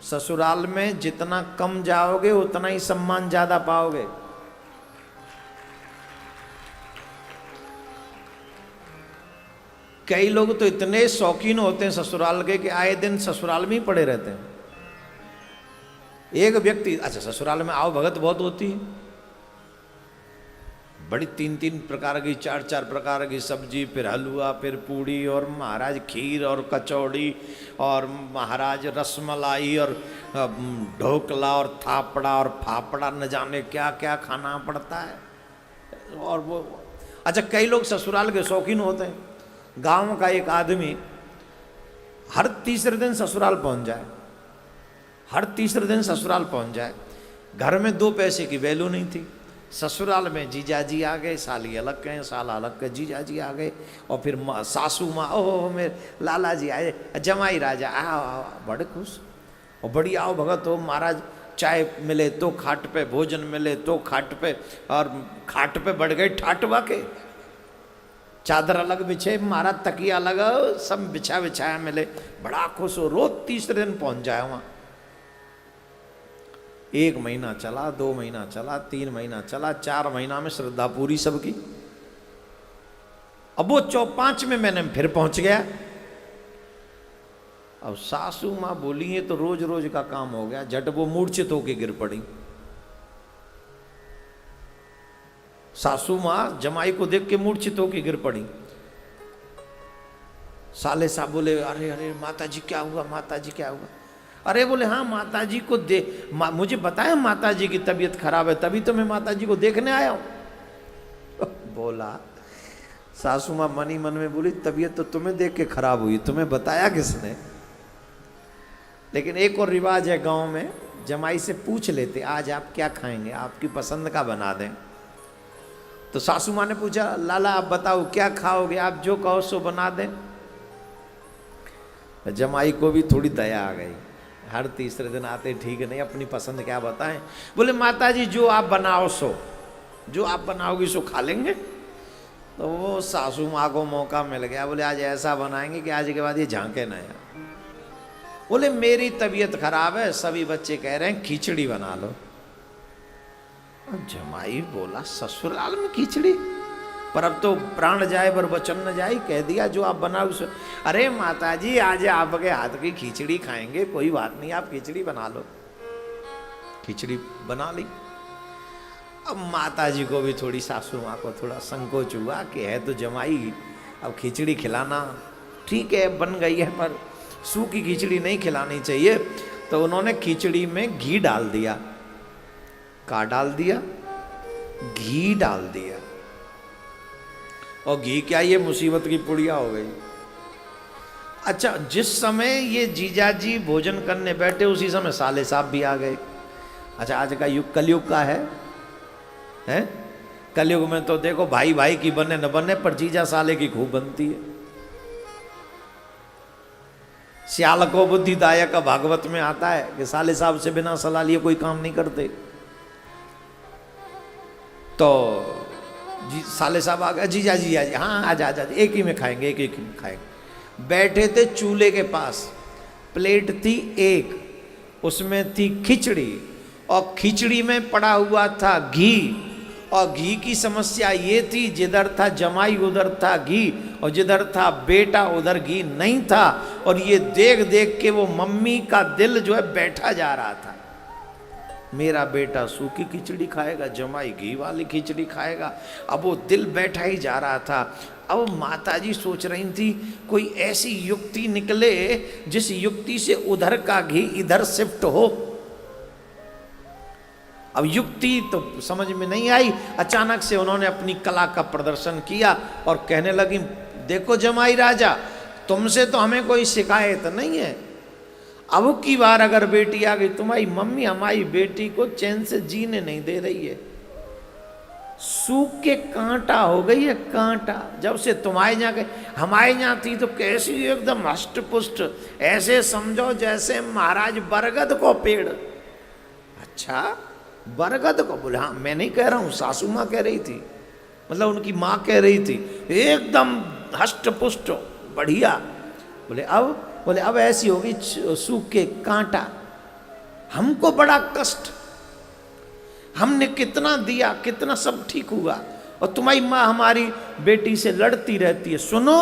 ससुराल में जितना कम जाओगे उतना ही सम्मान ज्यादा पाओगे। कई लोग तो इतने शौकीन होते हैं ससुराल के कि आए दिन ससुराल में ही पड़े रहते हैं। एक व्यक्ति, अच्छा ससुराल में आओ भगत बहुत होती है, बड़ी 3-3 प्रकार की 4-4 प्रकार की सब्जी, फिर हलवा, फिर पूड़ी, और महाराज खीर और कचौड़ी, और महाराज रसमलाई, और ढोकला, और थापड़ा, और फाफड़ा, न जाने क्या क्या खाना पड़ता है। और वो अच्छा, कई लोग ससुराल के शौकीन होते हैं। गांव का एक आदमी हर तीसरे दिन ससुराल पहुंच जाए, हर तीसरे दिन ससुराल पहुंच जाए। घर में 2 पैसे की वैल्यू नहीं थी, ससुराल में जीजाजी आ गए, साली अलग कहें, साला अलग कहे, जीजाजी आ गए, और फिर सासू माँ, ओह मेरे लाला जी आए, जमाई राजा आओ, बड़े खुश और बड़ी आओ भगत हो। महाराज चाय मिले तो खाट पे, भोजन मिले तो खाट पे, और खाट पे बढ़ गए ठाटवा के, चादर अलग बिछे, महाराज तकिया अलग, सब बिछा बिछाया मिले, बड़ा खुश हो। रोज तीसरे दिन पहुंच जाए वहाँ। 1 महीना चला, 2 महीना चला, 3 महीना चला, 4 महीना में श्रद्धा पूरी सबकी। अब वो 5वें महीने में फिर पहुंच गया। अब सासू माँ बोली है तो रोज रोज का काम हो गया, झट वो मूर्छित होके गिर पड़ी। सासू माँ जमाई को देख के मूर्छित होके गिर पड़ी। साले साहब बोले, अरे अरे माता जी क्या हुआ, माता जी क्या हुआ? अरे बोले, हाँ माता जी को मुझे बताया माता जी की तबीयत खराब है, तभी तो मैं माता जी को देखने आया हूं। बोला सासू माँ मन ही मन में बोली, तबीयत तो तुम्हें देख के खराब हुई, तुम्हें बताया किसने? लेकिन एक और रिवाज है गांव में, जमाई से पूछ लेते, आज आप क्या खाएंगे, आपकी पसंद का बना दें। तो सासू माँ ने पूछा, लाला आप बताओ क्या खाओगे, आप जो कहो सो बना दें। जमाई को भी थोड़ी दया आ गई, हर तीसरे दिन आते, ठीक नहीं अपनी पसंद क्या बताएं। बोले माता जी जो आप बनाओ सो, जो आप बनाओगी सो खा लेंगे। तो वो सासू माँ को मौका मिल गया, बोले आज ऐसा बनाएंगे कि आज के बाद ये झांके ना यार। बोले मेरी तबीयत खराब है, सभी बच्चे कह रहे हैं खिचड़ी बना लो। जमाई बोला ससुराल में खिचड़ी, पर अब तो प्राण जाए पर वचन न जाए, कह दिया जो आप बनाओ सो। अरे माता जी आज आपके हाथ की खिचड़ी खाएंगे, कोई बात नहीं आप खिचड़ी बना लो। खिचड़ी बना ली। अब माता जी को भी थोड़ी, सासू माँ को थोड़ा संकोच हुआ कि है तो जमाई, अब खिचड़ी खिलाना ठीक है बन गई है, पर सूखी खिचड़ी नहीं खिलानी चाहिए। तो उन्होंने खिचड़ी में घी डाल दिया। का डाल दिया? घी डाल दिया। और घी क्या, ये मुसीबत की पुड़िया हो गई। अच्छा, जिस समय ये जीजाजी भोजन करने बैठे उसी समय साले साहब भी आ गए। अच्छा, आज का युग कलयुग का है? कलयुग में तो देखो भाई भाई की बने न बने, पर जीजा साले की खूब बनती है। सियाल को बुद्धिदायक भागवत में आता है कि साले साहब से बिना सलाह लिए कोई काम नहीं करते। तो साले साहब आ गए, जीजा जी आज, हाँ आज आ जा, एक ही में खाएंगे, एक ही में खाएंगे। बैठे थे चूल्हे के पास, प्लेट थी एक, उसमें थी खिचड़ी, और खिचड़ी में पड़ा हुआ था घी। और घी की समस्या ये थी, जिधर था जमाई उधर था घी, और जिधर था बेटा उधर घी नहीं था। और ये देख देख के वो मम्मी का दिल जो है बैठा जा रहा था, मेरा बेटा सूखी खिचड़ी खाएगा, जमाई घी वाली खिचड़ी खाएगा। अब वो दिल बैठा ही जा रहा था। अब माताजी सोच रही थी कोई ऐसी युक्ति निकले जिस युक्ति से उधर का घी इधर शिफ्ट हो। अब युक्ति तो समझ में नहीं आई। अचानक से उन्होंने अपनी कला का प्रदर्शन किया और कहने लगी, देखो जमाई राजा, तुमसे तो हमें कोई शिकायत नहीं है, अब की बार अगर बेटी आ गई, तुम्हारी मम्मी हमारी बेटी को चैन से जीने नहीं दे रही है, सूख के कांटा हो गई है, कांटा। जब से तुम्हारे यहाँ के हमारे यहाँ थी तो कैसी एकदम हष्ट पुष्ट, ऐसे समझो जैसे महाराज बरगद को पेड़। अच्छा, बरगद को? बोले हाँ, मैं नहीं कह रहा हूँ, सासू माँ कह रही थी, मतलब उनकी माँ कह रही थी, एकदम हष्ट पुष्ट बढ़िया। बोले अब? बोले अब ऐसी होगी सूख के कांटा। हमको बड़ा कष्ट, हमने कितना दिया, कितना सब ठीक हुआ, और तुम्हारी माँ हमारी बेटी से लड़ती रहती है। सुनो,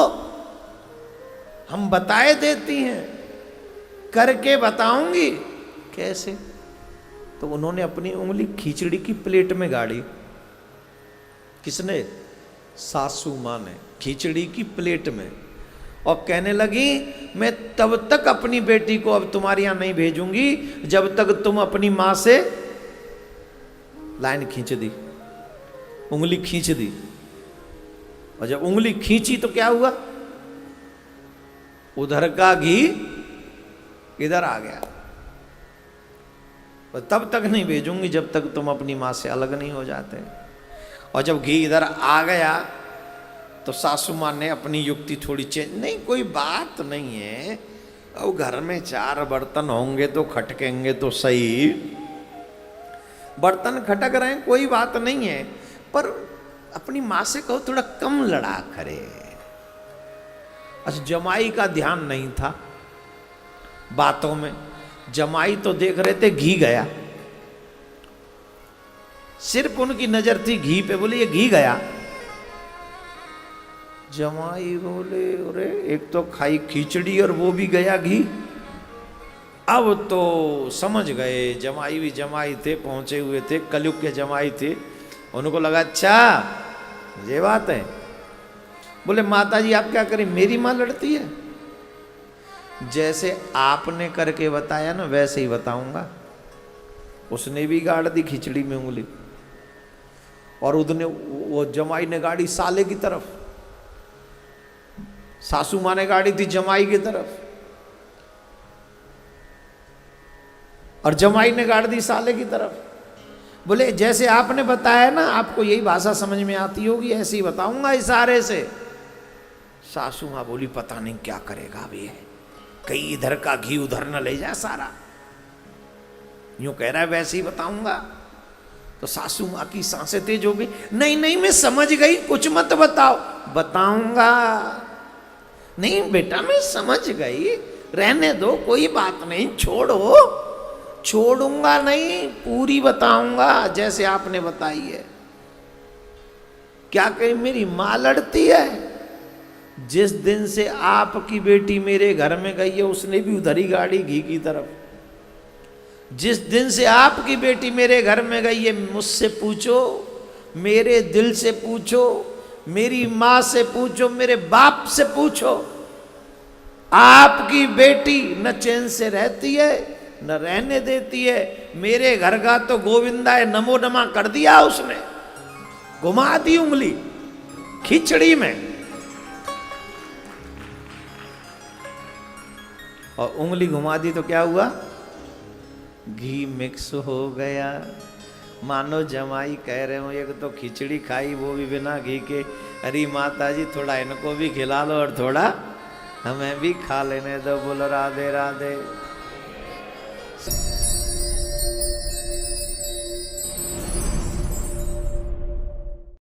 हम बताए देती हैं, करके बताऊंगी। कैसे? तो उन्होंने अपनी उंगली खिचड़ी की प्लेट में गाड़ी। किसने? सासू माँ ने, खिचड़ी की प्लेट में। और कहने लगी मैं तब तक अपनी बेटी को अब तुम्हारे यहां नहीं भेजूंगी जब तक तुम अपनी मां से लाइन खींच दी, उंगली खींच दी। और जब उंगली खींची तो क्या हुआ? उधर का घी इधर आ गया। और तब तक नहीं भेजूंगी जब तक तुम अपनी मां से अलग नहीं हो जाते। और जब घी इधर आ गया तो सासू माँ ने अपनी युक्ति थोड़ी चेंज, नहीं कोई बात नहीं है, अब घर में 4 बर्तन होंगे तो खटकेंगे तो सही, बर्तन खटक रहे हैं कोई बात नहीं है, पर अपनी माँ से कहो थोड़ा कम लड़ा करे। अच्छा, जमाई का ध्यान नहीं था बातों में। जमाई तो देख रहे थे घी गया, सिर्फ उनकी नजर थी घी पे, बोले ये घी गया। जमाई बोले अरे एक तो खाई खिचड़ी और वो भी गया घी। अब तो समझ गए, जमाई भी जमाई थे, पहुंचे हुए थे, कलयुग के जमाई थे। उनको लगा अच्छा ये बात है। बोले माता जी आप क्या करें, मेरी माँ लड़ती है, जैसे आपने करके बताया ना वैसे ही बताऊंगा। उसने भी गाड़ दी खिचड़ी में उंगली, और उधने वो जमाई ने गाड़ी साले की तरफ, सासू माँ ने गाड़ी थी जमाई की तरफ, और जमाई ने गाड़ दी साले की तरफ। बोले जैसे आपने बताया ना, आपको यही भाषा समझ में आती होगी, ऐसे ही बताऊंगा इशारे से। सासू माँ बोली पता नहीं क्या करेगा अब ये, कहीं इधर का घी उधर न ले जाए सारा, यूं कह रहा है वैसे ही बताऊंगा। तो सासू माँ की सांसें तेज हो गई, नहीं नहीं मैं समझ गई, कुछ मत बताओ। बताऊंगा। नहीं बेटा मैं समझ गई, रहने दो कोई बात नहीं, छोड़ो। छोड़ूंगा नहीं, पूरी बताऊंगा जैसे आपने बताई है। क्या कहीं मेरी माँ लड़ती है? जिस दिन से आपकी बेटी मेरे घर में गई है उसने भी उधर ही गाड़ी घी की तरफ। जिस दिन से आपकी बेटी मेरे घर में गई है, मुझसे पूछो, मेरे दिल से पूछो, मेरी माँ से पूछो, मेरे बाप से पूछो, आपकी बेटी न चैन से रहती है न रहने देती है। मेरे घर का तो गोविंदा है नमो नमा कर दिया उसने, घुमा दी उंगली खिचड़ी में, और उंगली घुमा दी तो क्या हुआ? घी मिक्स हो गया। मानो जमाई कह रहे हो एक तो खिचड़ी खाई वो भी बिना घी के, अरे माता जी थोड़ा इनको भी खिला लो और थोड़ा हमें भी खा लेने दो। बोलो राधे राधे।